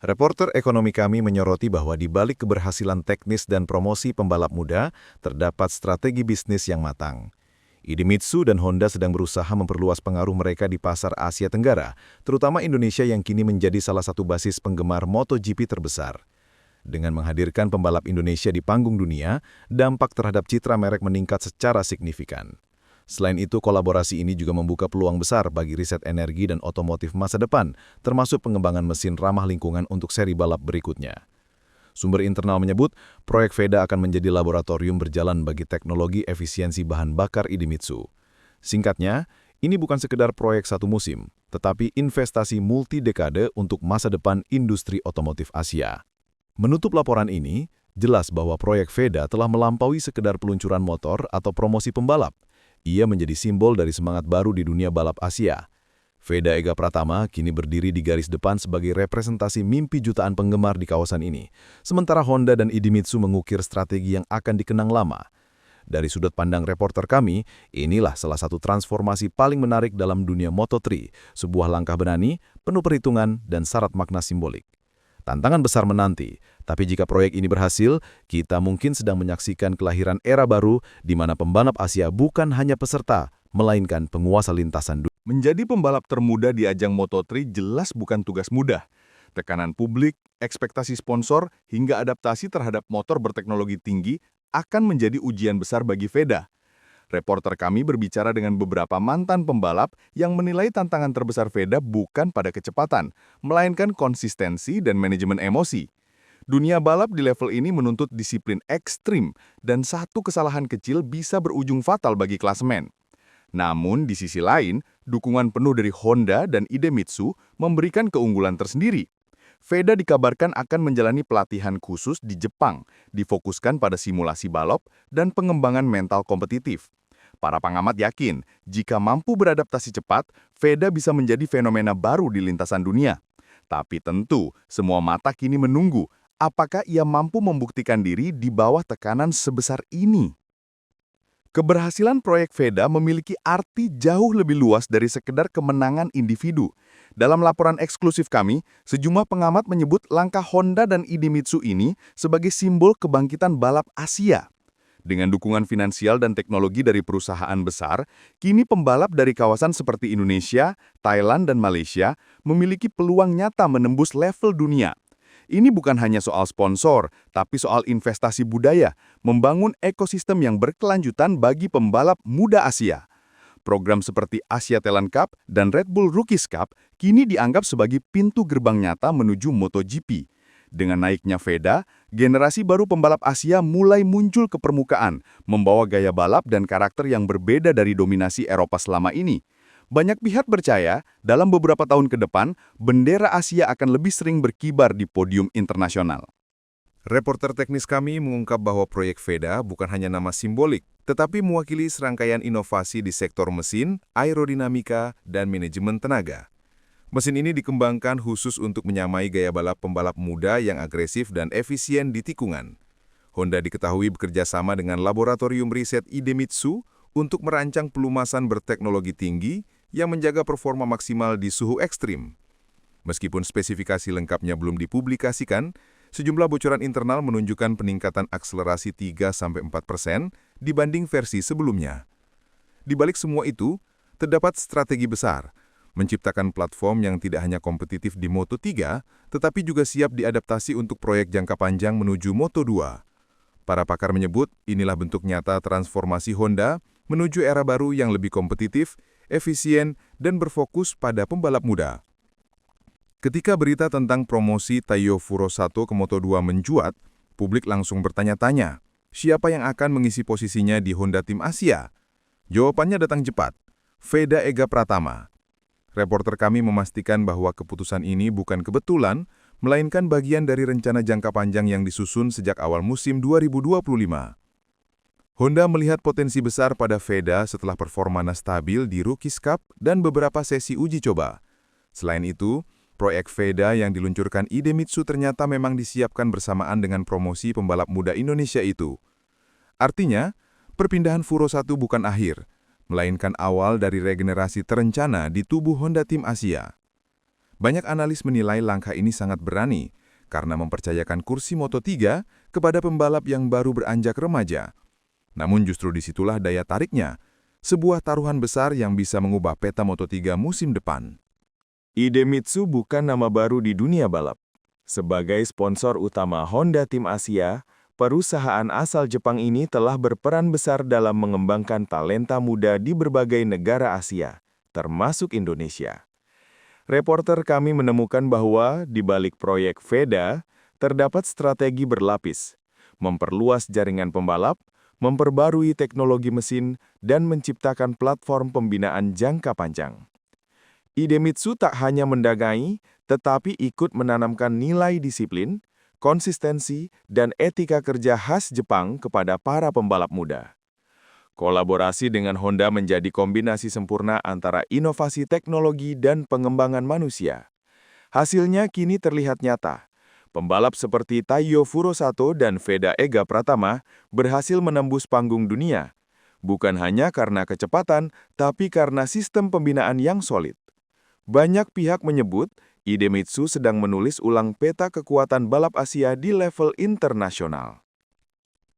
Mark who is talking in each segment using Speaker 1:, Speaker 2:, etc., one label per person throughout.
Speaker 1: Reporter ekonomi kami menyoroti bahwa di balik keberhasilan teknis dan promosi pembalap muda, terdapat strategi bisnis yang matang. Idemitsu dan Honda sedang berusaha memperluas pengaruh mereka di pasar Asia Tenggara, terutama Indonesia yang kini menjadi salah satu basis penggemar MotoGP terbesar. Dengan menghadirkan pembalap Indonesia di panggung dunia, dampak terhadap citra merek meningkat secara signifikan. Selain itu, kolaborasi ini juga membuka peluang besar bagi riset energi dan otomotif masa depan, termasuk pengembangan mesin ramah lingkungan untuk seri balap berikutnya. Sumber internal menyebut, proyek VEDA akan menjadi laboratorium berjalan bagi teknologi efisiensi bahan bakar Idemitsu. Singkatnya, ini bukan sekedar proyek satu musim, tetapi investasi multi-dekade untuk masa depan industri otomotif Asia. Menutup laporan ini, jelas bahwa proyek VEDA telah melampaui sekedar peluncuran motor atau promosi pembalap. Ia menjadi simbol dari semangat baru di dunia balap Asia. VEDA Ega Pratama kini berdiri di garis depan sebagai representasi mimpi jutaan penggemar di kawasan ini, sementara Honda dan Idemitsu mengukir strategi yang akan dikenang lama. Dari sudut pandang reporter kami, inilah salah satu transformasi paling menarik dalam dunia Moto3, sebuah langkah berani, penuh perhitungan, dan syarat makna simbolik. Tantangan besar menanti, tapi jika proyek ini berhasil, kita mungkin sedang menyaksikan kelahiran era baru di mana pembalap Asia bukan hanya peserta, melainkan penguasa lintasan dunia.
Speaker 2: Menjadi pembalap termuda di ajang Moto3 jelas bukan tugas mudah. Tekanan publik, ekspektasi sponsor, hingga adaptasi terhadap motor berteknologi tinggi akan menjadi ujian besar bagi VEDA. Reporter kami berbicara dengan beberapa mantan pembalap yang menilai tantangan terbesar VEDA bukan pada kecepatan, melainkan konsistensi dan manajemen emosi. Dunia balap di level ini menuntut disiplin ekstrim, dan satu kesalahan kecil bisa berujung fatal bagi klasemen. Namun, di sisi lain, dukungan penuh dari Honda dan Idemitsu memberikan keunggulan tersendiri. VEDA dikabarkan akan menjalani pelatihan khusus di Jepang, difokuskan pada simulasi balap dan pengembangan mental kompetitif. Para pengamat yakin, jika mampu beradaptasi cepat, VEDA bisa menjadi fenomena baru di lintasan dunia. Tapi tentu, semua mata kini menunggu, apakah ia mampu membuktikan diri di bawah tekanan sebesar ini. Keberhasilan proyek VEDA memiliki arti jauh lebih luas dari sekedar kemenangan individu. Dalam laporan eksklusif kami, sejumlah pengamat menyebut langkah Honda dan Idemitsu ini sebagai simbol kebangkitan balap Asia. Dengan dukungan finansial dan teknologi dari perusahaan besar, kini pembalap dari kawasan seperti Indonesia, Thailand, dan Malaysia memiliki peluang nyata menembus level dunia. Ini bukan hanya soal sponsor, tapi soal investasi budaya, membangun ekosistem yang berkelanjutan bagi pembalap muda Asia. Program seperti Asia Talent Cup dan Red Bull Rookies Cup kini dianggap sebagai pintu gerbang nyata menuju MotoGP. Dengan naiknya VEDA, generasi baru pembalap Asia mulai muncul ke permukaan, membawa gaya balap dan karakter yang berbeda dari dominasi Eropa selama ini. Banyak pihak percaya, dalam beberapa tahun ke depan, bendera Asia akan lebih sering berkibar di podium internasional.
Speaker 1: Reporter teknis kami mengungkap bahwa proyek VEDA bukan hanya nama simbolik, tetapi mewakili serangkaian inovasi di sektor mesin, aerodinamika, dan manajemen tenaga. Mesin ini dikembangkan khusus untuk menyamai gaya balap pembalap muda yang agresif dan efisien di tikungan. Honda diketahui bekerja sama dengan laboratorium riset Idemitsu untuk merancang pelumasan berteknologi tinggi yang menjaga performa maksimal di suhu ekstrim. Meskipun spesifikasi lengkapnya belum dipublikasikan, sejumlah bocoran internal menunjukkan peningkatan akselerasi 3–4% dibanding versi sebelumnya. Di balik semua itu, terdapat strategi besar, menciptakan platform yang tidak hanya kompetitif di Moto3, tetapi juga siap diadaptasi untuk proyek jangka panjang menuju Moto2. Para pakar menyebut inilah bentuk nyata transformasi Honda menuju era baru yang lebih kompetitif, efisien, dan berfokus pada pembalap muda. Ketika berita tentang promosi Taiyo Furo 1 ke Moto2 mencuat, publik langsung bertanya-tanya, siapa yang akan mengisi posisinya di Honda Tim Asia? Jawabannya datang cepat, VEDA Ega Pratama. Reporter kami memastikan bahwa keputusan ini bukan kebetulan, melainkan bagian dari rencana jangka panjang yang disusun sejak awal musim 2025. Honda melihat potensi besar pada VEDA setelah performanya stabil di Rookies Cup dan beberapa sesi uji coba. Selain itu, proyek VEDA yang diluncurkan Idemitsu ternyata memang disiapkan bersamaan dengan promosi pembalap muda Indonesia itu. Artinya, perpindahan Furo 1 bukan akhir, melainkan awal dari regenerasi terencana di tubuh Honda Tim Asia. Banyak analis menilai langkah ini sangat berani karena mempercayakan kursi Moto3 kepada pembalap yang baru beranjak remaja. Namun justru disitulah daya tariknya, sebuah taruhan besar yang bisa mengubah peta Moto3 musim depan.
Speaker 3: Idemitsu bukan nama baru di dunia balap. Sebagai sponsor utama Honda Tim Asia, perusahaan asal Jepang ini telah berperan besar dalam mengembangkan talenta muda di berbagai negara Asia, termasuk Indonesia. Reporter kami menemukan bahwa di balik proyek VEDA, terdapat strategi berlapis, memperluas jaringan pembalap, memperbarui teknologi mesin, dan menciptakan platform pembinaan jangka panjang. Idemitsu tak hanya mendagangi, tetapi ikut menanamkan nilai disiplin, konsistensi, dan etika kerja khas Jepang kepada para pembalap muda. Kolaborasi dengan Honda menjadi kombinasi sempurna antara inovasi teknologi dan pengembangan manusia. Hasilnya kini terlihat nyata. Pembalap seperti Taiyo Furusato dan Veda Ega Pratama berhasil menembus panggung dunia, bukan hanya karena kecepatan, tapi karena sistem pembinaan yang solid. Banyak pihak menyebut Idemitsu sedang menulis ulang peta kekuatan balap Asia di level internasional.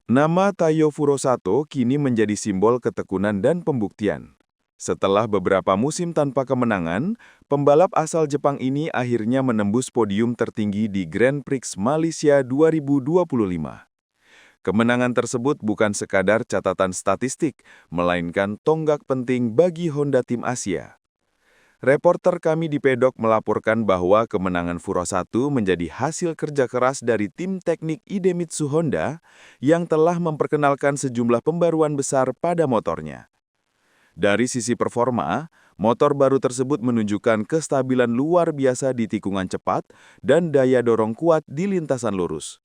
Speaker 3: Nama Taiyo Furusato kini menjadi simbol ketekunan dan pembuktian. Setelah beberapa musim tanpa kemenangan, pembalap asal Jepang ini akhirnya menembus podium tertinggi di Grand Prix Malaysia 2025. Kemenangan tersebut bukan sekadar catatan statistik, melainkan tonggak penting bagi Honda Tim Asia. Reporter kami di Pedok melaporkan bahwa kemenangan Furusato menjadi hasil kerja keras dari tim teknik Idemitsu Honda yang telah memperkenalkan sejumlah pembaruan besar pada motornya. Dari sisi performa, motor baru tersebut menunjukkan kestabilan luar biasa di tikungan cepat dan daya dorong kuat di lintasan lurus.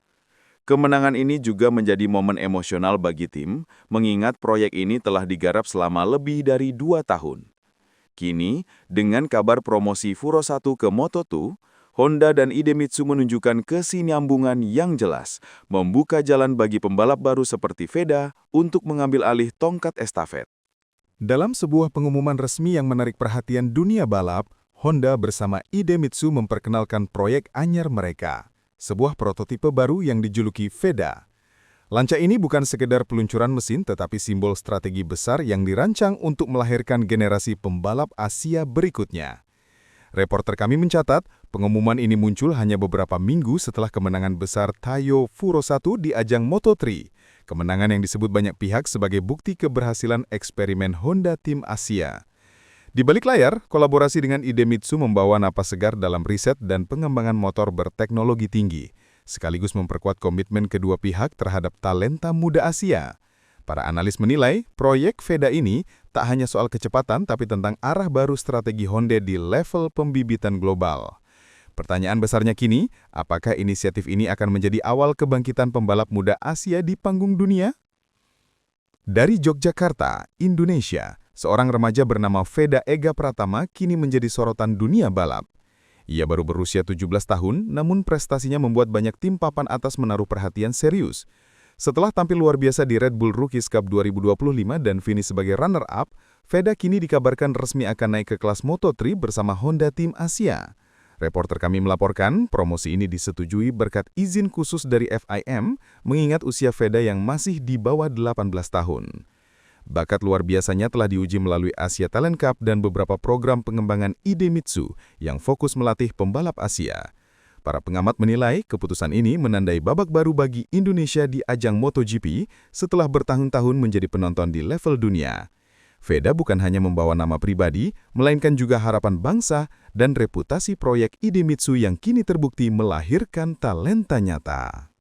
Speaker 3: Kemenangan ini juga menjadi momen emosional bagi tim, mengingat proyek ini telah digarap selama lebih dari 2 tahun. Kini, dengan kabar promosi Furusato ke Moto2, Honda dan Idemitsu menunjukkan kesinambungan yang jelas, membuka jalan bagi pembalap baru seperti Veda untuk mengambil alih tongkat estafet.
Speaker 2: Dalam sebuah pengumuman resmi yang menarik perhatian dunia balap, Honda bersama Idemitsu memperkenalkan proyek anyar mereka, sebuah prototipe baru yang dijuluki Veda. Lanca ini bukan sekedar peluncuran mesin, tetapi simbol strategi besar yang dirancang untuk melahirkan generasi pembalap Asia berikutnya. Reporter kami mencatat, pengumuman ini muncul hanya beberapa minggu setelah kemenangan besar Taiyo Furusato di ajang Moto3, kemenangan yang disebut banyak pihak sebagai bukti keberhasilan eksperimen Honda Tim Asia. Di balik layar, kolaborasi dengan Idemitsu membawa napas segar dalam riset dan pengembangan motor berteknologi tinggi, sekaligus memperkuat komitmen kedua pihak terhadap talenta muda Asia. Para analis menilai, proyek Veda ini tak hanya soal kecepatan, tapi tentang arah baru strategi Honda di level pembibitan global. Pertanyaan besarnya kini, apakah inisiatif ini akan menjadi awal kebangkitan pembalap muda Asia di panggung dunia? Dari Yogyakarta, Indonesia, seorang remaja bernama Veda Ega Pratama kini menjadi sorotan dunia balap. Ia baru berusia 17 tahun, namun prestasinya membuat banyak tim papan atas menaruh perhatian serius. Setelah tampil luar biasa di Red Bull Rookies Cup 2025 dan finish sebagai runner-up, Veda kini dikabarkan resmi akan naik ke kelas Moto3 bersama Honda Tim Asia. Reporter kami melaporkan, promosi ini disetujui berkat izin khusus dari FIM, mengingat usia Veda yang masih di bawah 18 tahun. Bakat luar biasanya telah diuji melalui Asia Talent Cup dan beberapa program pengembangan Idemitsu yang fokus melatih pembalap Asia. Para pengamat menilai keputusan ini menandai babak baru bagi Indonesia di ajang MotoGP setelah bertahun-tahun menjadi penonton di level dunia. Veda bukan hanya membawa nama pribadi, melainkan juga harapan bangsa dan reputasi proyek Idemitsu yang kini terbukti melahirkan talenta nyata.